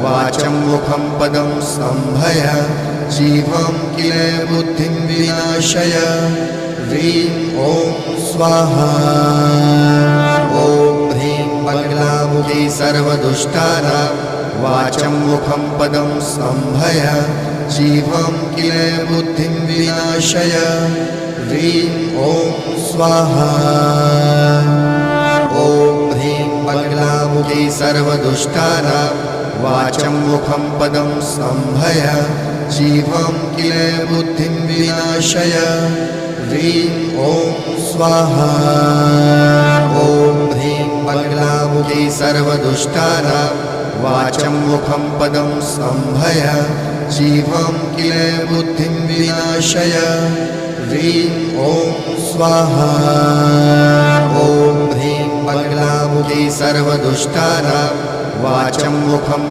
वाचं मुखं पदं स्तम्भय जीवं किल बुद्धिं विनाशय ह्रीं ॐ स्वाहा ॐ ह्रीं बगलामुखी सर्वदुष्टानां वाचं मुखं पदं स्तम्भय जीवं किल बुद्धिं विनाशय ह्रीं ॐ स्वाहा ॐ ह्रीं बगलामुखी सर्वदुष्टानां वाचं मुखं पदं स्तम्भय जीवं किल बुद्धिं विनाशय ह्रीं ॐ स्वाहा ॐ ह्रीं बगलामुखी सर्वदुष्टानां वाचं मुखं पदं स्तम्भय जीवं किल बुद्धिं विनाशय ह्रीं ॐ स्वाहा ॐ ह्रीं बगलामुखी सर्वदुष्टानां वाचं मुखं